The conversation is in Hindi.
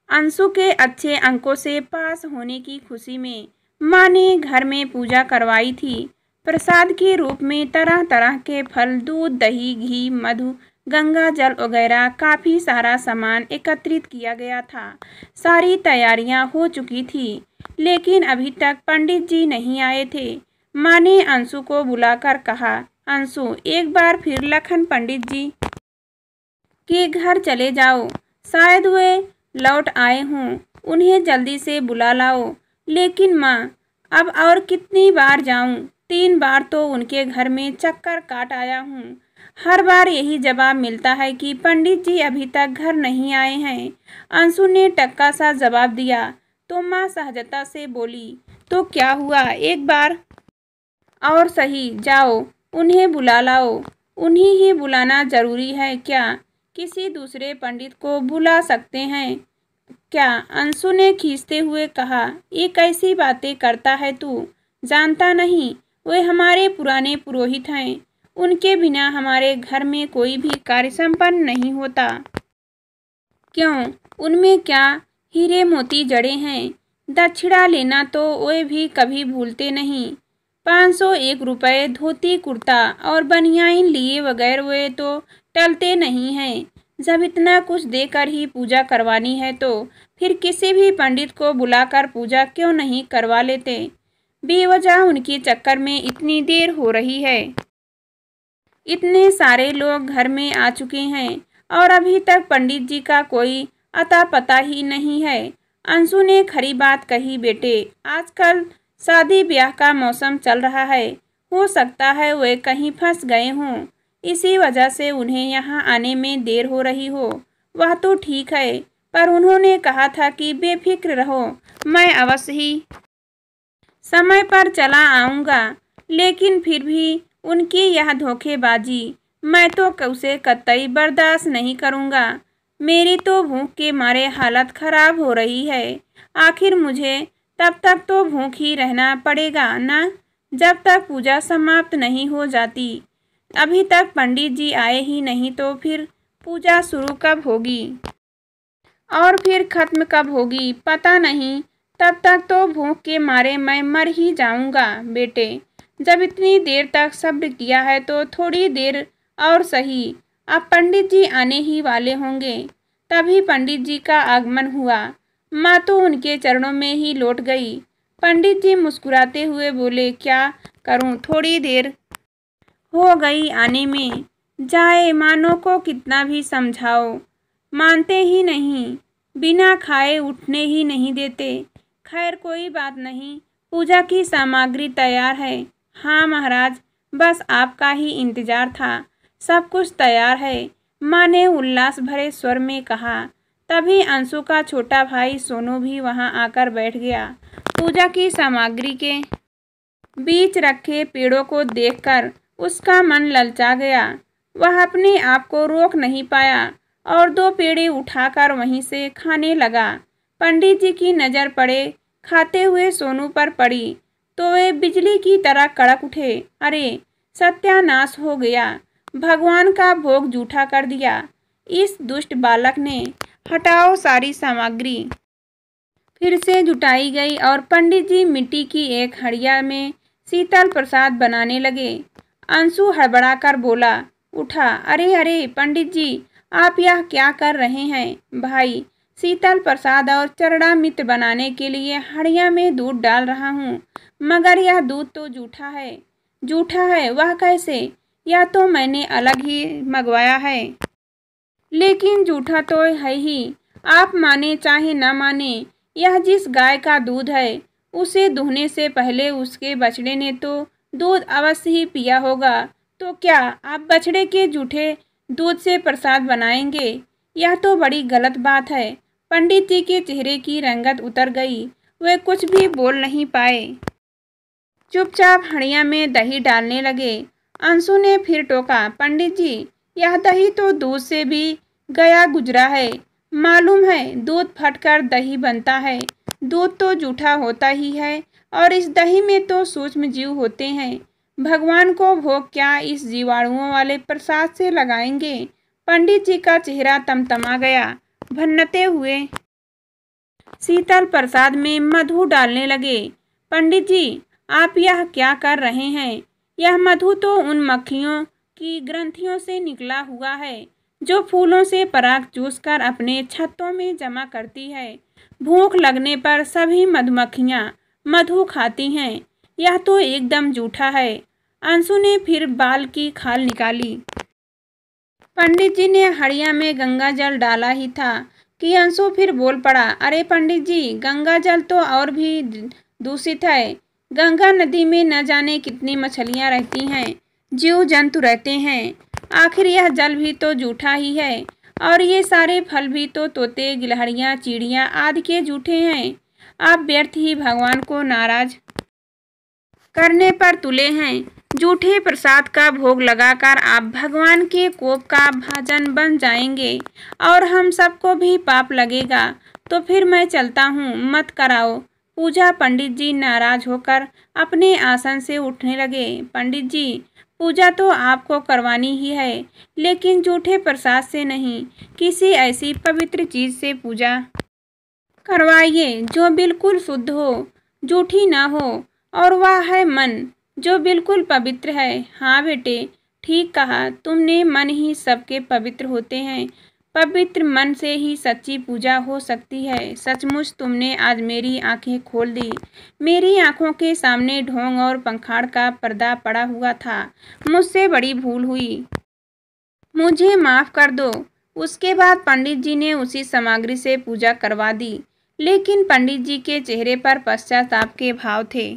अंशु के अच्छे अंकों से पास होने की खुशी में माँ ने घर में पूजा करवाई थी। प्रसाद के रूप में तरह तरह के फल, दूध, दही, घी, मधु, गंगा जल वगैरह काफी सारा सामान एकत्रित किया गया था। सारी तैयारियां हो चुकी थी, लेकिन अभी तक पंडित जी नहीं आए थे। माँ ने अंशु को बुलाकर कहा, अंशु, एक बार फिर लखन पंडित जी के घर चले जाओ, शायद वे लौट आए हों, उन्हें जल्दी से बुला लाओ। लेकिन माँ, अब और कितनी बार जाऊं? 3 बार तो उनके घर में चक्कर काट आया हूँ। हर बार यही जवाब मिलता है कि पंडित जी अभी तक घर नहीं आए हैं। अंशु ने टक्का सा जवाब दिया तो माँ सहजता से बोली, तो क्या हुआ, एक बार और सही, जाओ उन्हें बुला लाओ। उन्हें ही बुलाना जरूरी है क्या? किसी दूसरे पंडित को बुला सकते हैं क्या? अंशु ने खींचते हुए कहा, ये कैसी बातें करता है तू? जानता नहीं, वे हमारे पुराने पुरोहित हैं। उनके बिना हमारे घर में कोई भी कार्य संपन्न नहीं होता। क्यों, उनमें क्या हीरे मोती जड़े हैं? दक्षिणा लेना तो वे भी कभी भूलते नहीं। 501 रुपये धोती कुर्ता और बनियाइन लिए बगैर वे तो टलते नहीं हैं। जब इतना कुछ देकर ही पूजा करवानी है तो फिर किसी भी पंडित को बुलाकर पूजा क्यों नहीं करवा लेते? बेवजह उनके चक्कर में इतनी देर हो रही है। इतने सारे लोग घर में आ चुके हैं और अभी तक पंडित जी का कोई अता पता ही नहीं है। अंशु ने खरी बात कही बेटे, आजकल शादी ब्याह का मौसम चल रहा है। हो सकता है वे कहीं फंस गए हों, इसी वजह से उन्हें यहाँ आने में देर हो रही हो। वह तो ठीक है, पर उन्होंने कहा था कि बेफिक्र रहो, मैं अवश्य ही समय पर चला आऊँगा। लेकिन फिर भी उनकी यह धोखेबाजी मैं तो उसे कतई बर्दाश्त नहीं करूँगा। मेरी तो भूख के मारे हालत खराब हो रही है। आखिर मुझे तब तक तो भूख ही रहना पड़ेगा ना, जब तक पूजा समाप्त नहीं हो जाती। अभी तक पंडित जी आए ही नहीं तो फिर पूजा शुरू कब होगी और फिर खत्म कब होगी पता नहीं। तब तक तो भूख के मारे मैं मर ही जाऊंगा। बेटे, जब इतनी देर तक सब्र किया है तो थोड़ी देर और सही। अब पंडित जी आने ही वाले होंगे। तभी पंडित जी का आगमन हुआ। माँ तो उनके चरणों में ही लौट गई। पंडित जी मुस्कुराते हुए बोले, क्या करूं, थोड़ी देर हो गई आने में। जाए मानो को कितना भी समझाओ, मानते ही नहीं, बिना खाए उठने ही नहीं देते। खैर कोई बात नहीं, पूजा की सामग्री तैयार है। हाँ महाराज, बस आपका ही इंतजार था, सब कुछ तैयार है, माँ ने उल्लास भरे स्वर में कहा। तभी अंशु का छोटा भाई सोनू भी वहां आकर बैठ गया। पूजा की सामग्री के बीच रखे पेड़ों को देखकर उसका मन ललचा गया। वह अपने आप को रोक नहीं पाया और 2 पेड़े उठाकर वहीं से खाने लगा। पंडित जी की नज़र पड़े खाते हुए सोनू पर पड़ी तो वे बिजली की तरह कड़क उठे। अरे सत्यानाश हो गया, भगवान का भोग जूठा कर दिया इस दुष्ट बालक ने। हटाओ सारी सामग्री। फिर से जुटाई गई और पंडित जी मिट्टी की एक हड़िया में शीतल प्रसाद बनाने लगे। अंशु हड़बड़ाकर बोला उठा, अरे अरे पंडित जी, आप यह क्या कर रहे हैं? भाई, शीतल प्रसाद और चरणामृत बनाने के लिए हड़िया में दूध डाल रहा हूँ, मगर यह दूध तो जूठा है। जूठा है? वह कैसे? यह तो मैंने अलग ही मंगवाया है। लेकिन जूठा तो है ही, आप माने चाहे न माने, यह जिस गाय का दूध है उसे दुहने से पहले उसके बछड़े ने तो दूध अवश्य ही पिया होगा। तो क्या आप बछड़े के जूठे दूध से प्रसाद बनाएंगे? यह तो बड़ी गलत बात है। पंडित जी के चेहरे की रंगत उतर गई, वे कुछ भी बोल नहीं पाए, चुपचाप हड़िया में दही डालने लगे। अंशु ने फिर टोका, पंडित जी, यह दही तो दूध से भी गया गुजरा है। मालूम है दूध फटकर दही बनता है। दूध तो जूठा होता ही है और इस दही में तो सूक्ष्म जीव होते हैं। भगवान को भोग क्या इस जीवाणुओं वाले प्रसाद से लगाएंगे? पंडित जी का चेहरा तमतमा गया। भन्नते हुए शीतल प्रसाद में मधु डालने लगे। पंडित जी, आप यह क्या कर रहे हैं? यह मधु तो उन मक्खियों की ग्रंथियों से निकला हुआ है जो फूलों से पराग चूसकर अपने छत्तों में जमा करती है। भूख लगने पर सभी मधुमक्खियां मधु खाती हैं। यह तो एकदम झूठा है। अंशु ने फिर बाल की खाल निकाली। पंडित जी ने हड़िया में गंगा जल डाला ही था कि अंशु फिर बोल पड़ा, अरे पंडित जी, गंगा जल तो और भी दूषित है। गंगा नदी में न जाने कितनी मछलियां रहती हैं, जीव जंतु रहते हैं। आखिर यह जल भी तो झूठा ही है और ये सारे फल भी तो तोते, गिलहरियां, चिड़ियां आदि के झूठे हैं। आप व्यर्थ ही भगवान को नाराज करने पर तुले हैं। झूठे प्रसाद का भोग लगाकर आप भगवान के कोप का भाजन बन जाएंगे और हम सबको भी पाप लगेगा। तो फिर मैं चलता हूँ, मत कराओ पूजा। पंडित जी नाराज होकर अपने आसन से उठने लगे। पंडित जी, पूजा तो आपको करवानी ही है, लेकिन झूठे प्रसाद से नहीं, किसी ऐसी पवित्र चीज से पूजा करवाइए जो बिल्कुल शुद्ध हो, झूठी ना हो, और वह है मन, जो बिल्कुल पवित्र है। हाँ बेटे, ठीक कहा तुमने, मन ही सबके पवित्र होते हैं। पवित्र मन से ही सच्ची पूजा हो सकती है। सचमुच तुमने आज मेरी आंखें खोल दी। मेरी आंखों के सामने ढोंग और पंखाड़ का पर्दा पड़ा हुआ था। मुझसे बड़ी भूल हुई, मुझे माफ़ कर दो। उसके बाद पंडित जी ने उसी सामग्री से पूजा करवा दी, लेकिन पंडित जी के चेहरे पर पश्चाताप के भाव थे।